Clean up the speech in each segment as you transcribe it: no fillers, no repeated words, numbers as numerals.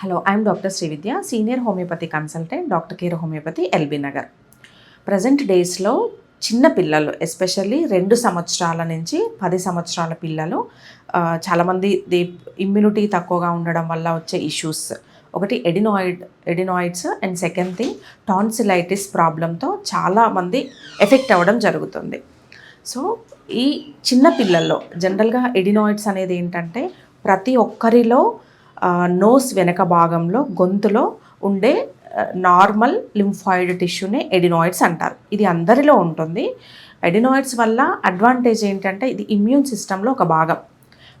Hello, I'm doctor Srividya, senior homeopathy consultant, doctor care homeopathy, LB Nagar. Present డేస్లో చిన్న పిల్లలు, especially 2 సంవత్సరాల నుంచి 10 సంవత్సరాల పిల్లలు చాలామంది ఇమ్యూనిటీ తక్కువగా ఉండడం వల్ల వచ్చే ఇష్యూస్, ఒకటి adenoids and second thing tonsillitis ప్రాబ్లంతో చాలామంది ఎఫెక్ట్ అవ్వడం జరుగుతుంది. సో ఈ చిన్న పిల్లల్లో జనరల్గా ఎడినాయిడ్స్ అనేది ఏంటంటే ప్రతి ఒక్కరిలో నోస్ వెనక భాగంలో గొంతులో ఉండే నార్మల్ లింఫాయిడ్ టిష్యూనే ఎడినాయిడ్స్ అంటారు. ఇది అందరిలో ఉంటుంది. ఎడినాయిడ్స్ వల్ల అడ్వాంటేజ్ ఏంటంటే ఇది ఇమ్యూన్ సిస్టంలో ఒక భాగం.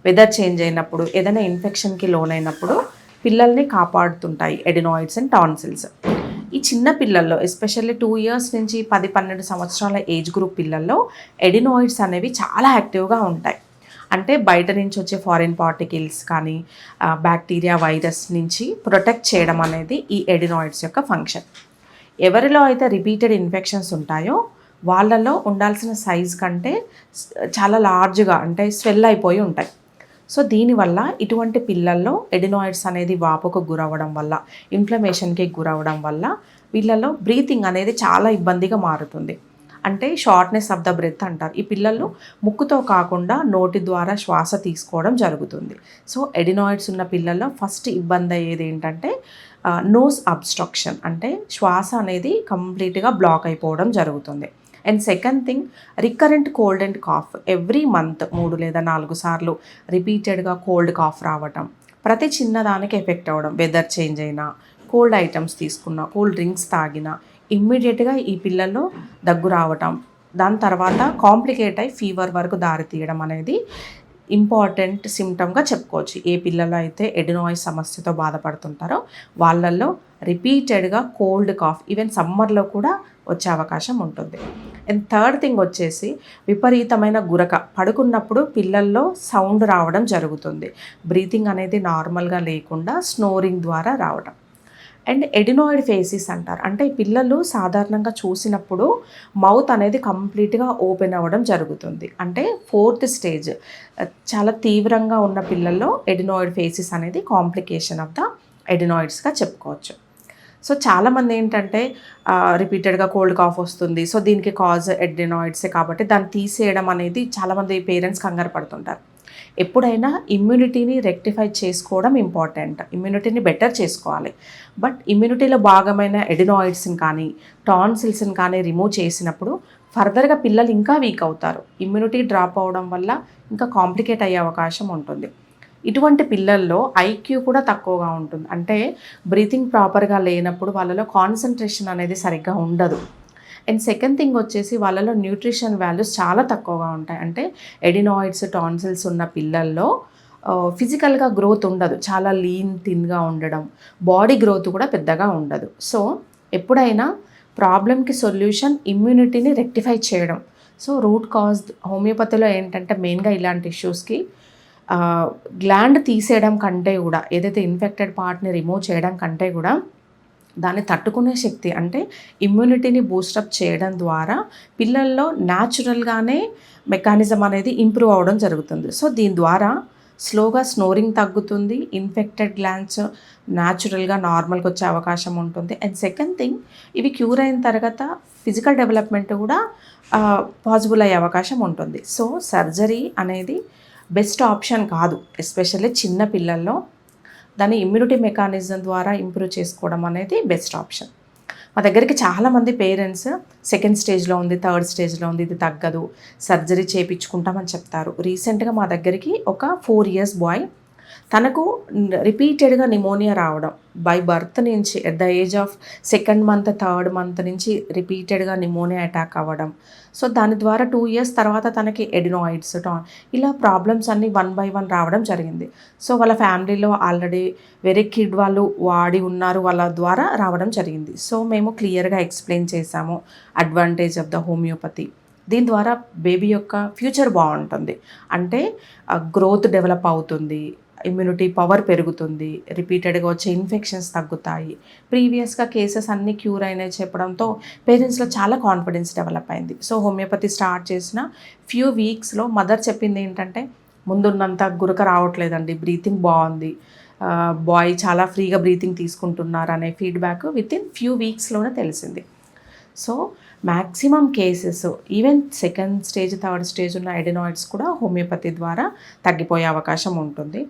వెదర్ చేంజ్ అయినప్పుడు, ఏదైనా ఇన్ఫెక్షన్కి లోనైనప్పుడు పిల్లల్ని కాపాడుతుంటాయి ఎడినాయిడ్స్ అండ్ టాన్సిల్స్. ఈ చిన్న పిల్లల్లో ఎస్పెషల్లీ 2 years నుంచి 10-12 సంవత్సరాల ఏజ్ గ్రూప్ పిల్లల్లో ఎడినాయిడ్స్ అనేవి చాలా యాక్టివ్గా ఉంటాయి. అంటే బయట నుంచి వచ్చే ఫారిన్ పార్టికల్స్ కానీ బ్యాక్టీరియా, వైరస్ నుంచి ప్రొటెక్ట్ చేయడం అనేది ఈ ఎడినాయిడ్స్ యొక్క ఫంక్షన్. ఎవరిలో అయితే రిపీటెడ్ ఇన్ఫెక్షన్స్ ఉంటాయో వాళ్ళలో ఉండాల్సిన సైజ్ కంటే చాలా లార్జ్గా, అంటే స్వెల్ అయిపోయి ఉంటాయి. సో దీనివల్ల ఇటువంటి పిల్లల్లో ఎడినాయిడ్స్ అనేది వాపుకు గురవ్వడం వల్ల, ఇన్ఫ్లమేషన్కి గురవ్వడం వల్ల వీళ్ళలో బ్రీతింగ్ అనేది చాలా ఇబ్బందిగా మారుతుంది. అంటే షార్ట్నెస్ ఆఫ్ ద బ్రెత్ అంటారు. ఈ పిల్లలు ముక్కుతో కాకుండా నోటి ద్వారా శ్వాస తీసుకోవడం జరుగుతుంది. సో ఎడినాయిడ్స్ ఉన్న పిల్లల్లో ఫస్ట్ ఇబ్బంది అయ్యేది ఏంటంటే నోస్ అబ్స్ట్రక్షన్, అంటే శ్వాస అనేది కంప్లీట్గా బ్లాక్ అయిపోవడం జరుగుతుంది. And second thing recurrent cold and cough. Every month 3 లేదా 4 సార్లు రిపీటెడ్గా కోల్డ్ కాఫ్ రావటం, ప్రతి చిన్నదానికి ఎఫెక్ట్ అవ్వడం, వెదర్ చేంజ్ అయినా, కోల్డ్ ఐటమ్స్ తీసుకున్నా, కూల్ డ్రింక్స్ తాగినా ఇమ్మీడియట్గా ఈ పిల్లల్లో దగ్గు రావటం, దాని తర్వాత కాంప్లికేట్ అయి ఫీవర్ వరకు దారి తీయడం అనేది ఇంపార్టెంట్ సిమ్టమ్గా చెప్పుకోవచ్చు. ఏ పిల్లలు అయితే ఎడినాయిడ్స్ సమస్యతో బాధపడుతుంటారో వాళ్ళల్లో రిపీటెడ్గా కోల్డ్ కాఫ్ ఈవెన్ సమ్మర్లో కూడా వచ్చే అవకాశం ఉంటుంది. అండ్ థర్డ్ థింగ్ వచ్చేసి విపరీతమైన గురక. పడుకున్నప్పుడు పిల్లల్లో సౌండ్ రావడం జరుగుతుంది. బ్రీతింగ్ అనేది నార్మల్గా లేకుండా స్నోరింగ్ ద్వారా రావడం. అండ్ ఎడినాయిడ్ ఫేసిస్ అంటారు. అంటే పిల్లలు సాధారణంగా చూసినప్పుడు మౌత్ అనేది కంప్లీట్గా ఓపెన్ అవ్వడం జరుగుతుంది. అంటే 4th స్టేజ్ చాలా తీవ్రంగా ఉన్న పిల్లల్లో ఎడినాయిడ్ ఫేసిస్ అనేది కాంప్లికేషన్ ఆఫ్ ద ఎడినాయిడ్స్గా చెప్పుకోవచ్చు. సో చాలామంది ఏంటంటే రిపీటెడ్గా కోల్డ్ కాఫ్ వస్తుంది, సో దీనికి కాజ్ ఎడినాయిడ్సే కాబట్టి దాన్ని తీసేయడం అనేది చాలామంది పేరెంట్స్ కంగారు పడుతుంటారు. ఎప్పుడైనా ఇమ్యూనిటీని రెక్టిఫై చేసుకోవడం ఇంపార్టెంట్. ఇమ్యూనిటీని బెటర్ చేసుకోవాలి. బట్ ఇమ్యూనిటీలో భాగమైన ఎడినాయిడ్స్ని కానీ టాన్సిల్స్ని కానీ రిమూవ్ చేసినప్పుడు ఫర్దర్గా పిల్లలు ఇంకా వీక్ అవుతారు. ఇమ్యూనిటీ డ్రాప్ అవడం వల్ల ఇంకా కాంప్లికేట్ అయ్యే అవకాశం ఉంటుంది. ఇటువంటి పిల్లల్లో ఐక్యూ కూడా తక్కువగా ఉంటుంది. అంటే బ్రీతింగ్ ప్రాపర్గా లేనప్పుడు వాళ్ళలో కాన్సన్ట్రేషన్ అనేది సరిగ్గా ఉండదు. అండ్ సెకండ్ థింగ్ వచ్చేసి వాళ్ళలో న్యూట్రిషన్ వాల్యూస్ చాలా తక్కువగా ఉంటాయి. అంటే ఎడినాయిడ్స్, టాన్సిల్స్ ఉన్న పిల్లల్లో ఫిజికల్గా గ్రోత్ ఉండదు. చాలా లీన్ థిన్గా ఉండడం, బాడీ గ్రోత్ కూడా పెద్దగా ఉండదు. సో ఎప్పుడైనా ప్రాబ్లమ్కి సొల్యూషన్ ఇమ్యూనిటీని రెక్టిఫై చేయడం. సో రూట్ కాజ్ హోమియోపతిలో ఏంటంటే మెయిన్గా ఇలాంటి ఇష్యూస్కి గ్లాండ్ తీసేయడం కంటే కూడా, ఏదైతే ఇన్ఫెక్టెడ్ పార్ట్ని రిమూవ్ చేయడం కంటే కూడా దాన్ని తట్టుకునే శక్తి, అంటే ఇమ్యూనిటీని బూస్టప్ చేయడం ద్వారా పిల్లల్లో న్యాచురల్గానే మెకానిజం అనేది ఇంప్రూవ్ అవ్వడం జరుగుతుంది. సో దీని ద్వారా స్లోగా స్నోరింగ్ తగ్గుతుంది, ఇన్ఫెక్టెడ్ గ్లాండ్స్ న్యాచురల్గా నార్మల్గా వచ్చే అవకాశం ఉంటుంది. అండ్ సెకండ్ థింగ్ ఇవి క్యూర్ అయిన తర్వాత ఫిజికల్ డెవలప్మెంట్ కూడా పాసిబుల్ అయ్యే అవకాశం ఉంటుంది. సో సర్జరీ అనేది బెస్ట్ ఆప్షన్ కాదు, ఎస్పెషల్లీ చిన్న పిల్లల్లో. దాని ఇమ్యూనిటీ మెకానిజం ద్వారా ఇంప్రూవ్ చేసుకోవడం అనేది బెస్ట్ ఆప్షన్. మా దగ్గరికి చాలామంది పేరెంట్స్ 2nd స్టేజ్లో ఉంది, 3rd స్టేజ్లో ఉంది, ఇది తగ్గదు, సర్జరీ చేయించుకుంటామని చెప్తారు. రీసెంట్గా మా దగ్గరికి ఒక 4 years బాయ్, తనకు రిపీటెడ్గా నిమోనియా రావడం బై బర్త్ నుంచి, at the age of 2nd month 3rd month నుంచి రిపీటెడ్గా నిమోనియా అటాక్ అవ్వడం. సో దాని ద్వారా 2 years తర్వాత తనకి ఎడినాయిడ్స్, ఇలా ప్రాబ్లమ్స్ అన్నీ 1 by 1 రావడం జరిగింది. సో వాళ్ళ ఫ్యామిలీలో ఆల్రెడీ వేరే కిడ్ వాళ్ళు వాడి ఉన్నారు, వాళ్ళ ద్వారా రావడం జరిగింది. సో మేము క్లియర్గా ఎక్స్ప్లెయిన్ చేసాము అడ్వాంటేజ్ ఆఫ్ ద హోమియోపతి. దీని ద్వారా బేబీ యొక్క ఫ్యూచర్ బాగుంటుంది. అంటే గ్రోత్ డెవలప్ అవుతుంది, ఇమ్యూనిటీ పవర్ పెరుగుతుంది, రిపీటెడ్గా వచ్చే ఇన్ఫెక్షన్స్ తగ్గుతాయి. ప్రీవియస్గా కేసెస్ అన్నీ క్యూర్ అయినాయి చెప్పడంతో పేరెంట్స్లో చాలా కాన్ఫిడెన్స్ డెవలప్ అయింది. సో హోమియోపతి స్టార్ట్ చేసిన ఫ్యూ వీక్స్లో మదర్ చెప్పింది ఏంటంటే ముందున్నంత గురక రావట్లేదండి, బ్రీతింగ్ బాగుంది, బాయ్ చాలా ఫ్రీగా బ్రీతింగ్ తీసుకుంటున్నారు అనే ఫీడ్బ్యాక్ వితిన్ ఫ్యూ వీక్స్లోనే తెలిసింది. So maximum cases even second stage third stage ఉన్న ఎడినాయిడ్స్ కూడా హోమియోపతి ద్వారా తగ్గిపోయే అవకాశం ఉంటుంది.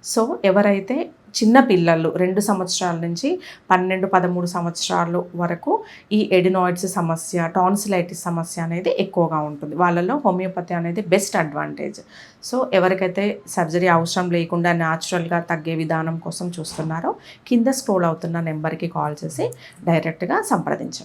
సో ఎవరైతే చిన్న పిల్లలు 2 సంవత్సరాల నుంచి 12-13 సంవత్సరాలు వరకు ఈ ఎడినాయిడ్స్ సమస్య, టాన్సిలైటిస్ సమస్య అనేది ఎక్కువగా ఉంటుంది. వాళ్ళలో హోమియోపతి అనేది బెస్ట్ అడ్వాంటేజ్. సో ఎవరికైతే సర్జరీ అవసరం లేకుండా న్యాచురల్గా తగ్గే విధానం కోసం చూస్తున్నారో కింద స్క్రోల్ అవుతున్న నెంబర్కి కాల్ చేసి డైరెక్ట్గా సంప్రదించగలరు.